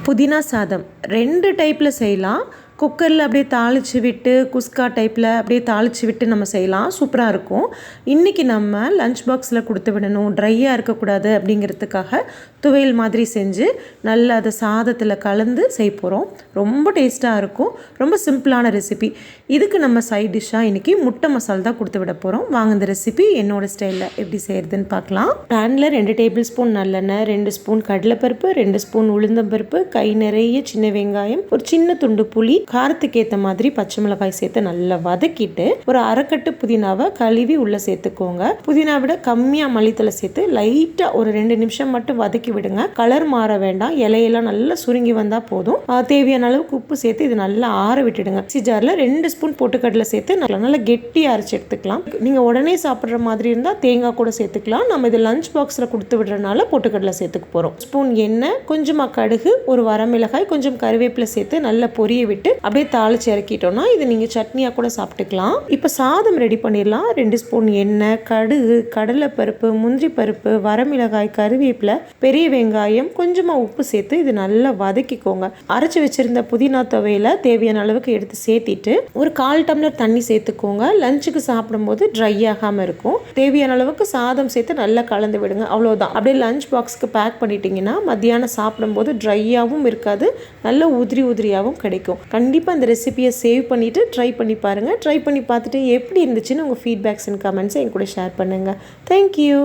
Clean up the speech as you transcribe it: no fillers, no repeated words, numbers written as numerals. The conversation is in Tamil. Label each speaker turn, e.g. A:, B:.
A: புதினா சாதம் 2 டைப்பில் செய்யலாம். குக்கரில் அப்படியே தாளித்து விட்டு குஸ்கா டைப்பில் அப்படியே தாளித்து விட்டு நம்ம செய்யலாம். சூப்பராக இருக்கும். இன்றைக்கி நம்ம லஞ்ச் பாக்ஸில் கொடுத்து விடணும், ட்ரையாக இருக்கக்கூடாது அப்படிங்கிறதுக்காக துவையல் மாதிரி செஞ்சு நல்லா அதை சாதத்தில் கலந்து செய்ய போகிறோம். ரொம்ப டேஸ்ட்டாக இருக்கும். ரொம்ப சிம்பிளான ரெசிபி. இதுக்கு நம்ம சைட் டிஷ்ஷாக இன்றைக்கி முட்டை மசால் தான் கொடுத்து விட போகிறோம். வாங்க இந்த ரெசிபி என்னோடய ஸ்டைலில் எப்படி செய்கிறதுன்னு பார்க்கலாம். பேனில் 2 டேபிள் ஸ்பூன் நல்லெண்ணெய், 2 ஸ்பூன் கடலைப்பருப்பு, 2 ஸ்பூன் உளுந்தம்பருப்பு, கை நிறைய சின்ன வெங்காயம், ஒரு சின்ன துண்டு புளி, காரத்துக்கு ஏற்ற மாதிரி பச்சை மிளகாய் சேர்த்து நல்லா வதக்கிட்டு ஒரு அரைக்கட்டு புதினாவை கழுவி உள்ளே சேர்த்துக்கோங்க. புதினா விட கம்மியாக மல்லித்தலை சேர்த்து லைட்டாக ஒரு 2 நிமிஷம் மட்டும் வதக்கி விடுங்க. கலர் மாற வேண்டாம். இலையெல்லாம் நல்லா சுருங்கி வந்தால் போதும். தேவையான அளவுக்கு உப்பு சேர்த்து இது நல்லா ஆற விட்டுடுங்க. மிக்ஸி ஜாரில் 2 ஸ்பூன் பொட்டுக்கடலை சேர்த்து நல்லா கெட்டியாக அரைச்சி எடுத்துக்கலாம். நீங்கள் உடனே சாப்பிட்ற மாதிரி இருந்தால் தேங்காய் கூட சேர்த்துக்கலாம். நம்ம இது லஞ்ச் பாக்ஸில் கொடுத்து விடுறதுனால பொட்டுக்கடலை சேர்த்துக்க போகிறோம். ஸ்பூன் எண்ணெய், கொஞ்சமாக கடுகு, ஒரு வரமிளகாய், கொஞ்சம் கருவேப்பிலை சேர்த்து நல்லா பொரிய விட்டு அப்படியே தாளிச்சு இறக்கிட்டோம்னா இது நீங்கள் சட்னியாக கூட சாப்பிட்டுக்கலாம். இப்போ சாதம் ரெடி பண்ணிடலாம். 2 ஸ்பூன் எண்ணெய், கடுகு, கடலைப்பருப்பு, முந்திரி பருப்பு, வரமிளகாய், கருவேப்பிலை, பெரிய வெங்காயம், கொஞ்சமாக உப்பு சேர்த்து இது நல்லா வதக்கிக்கோங்க. அரைச்சி வச்சிருந்த புதினா துவையில தேவையான அளவுக்கு எடுத்து சேர்த்திட்டு ஒரு 1/4 டம்ளர் தண்ணி சேர்த்துக்கோங்க. லஞ்சுக்கு சாப்பிடும்போது ட்ரை ஆகாமல் இருக்கும். தேவையான அளவுக்கு சாதம் சேர்த்து நல்லா கலந்து விடுங்க. அவ்வளோதான். அப்படியே லஞ்ச் பாக்ஸ்க்கு பேக் பண்ணிட்டீங்கன்னா மத்தியானம் சாப்பிடும்போது ட்ரையாகவும் இருக்காது, நல்ல உதிரியாகவும் கிடைக்கும். கண்டிப்பாக இந்த ரெசிபியை சேவ் பண்ணிவிட்டு ட்ரை பண்ணி பாருங்கள். ட்ரை பண்ணி பார்த்துட்டு எப்படி இருந்துச்சுன்னு உங்கள் ஃபீட்பேக்ஸ் அண்ட் கமெண்ட்ஸை என் கூட ஷேர் பண்ணுங்கள். தேங்க்யூ.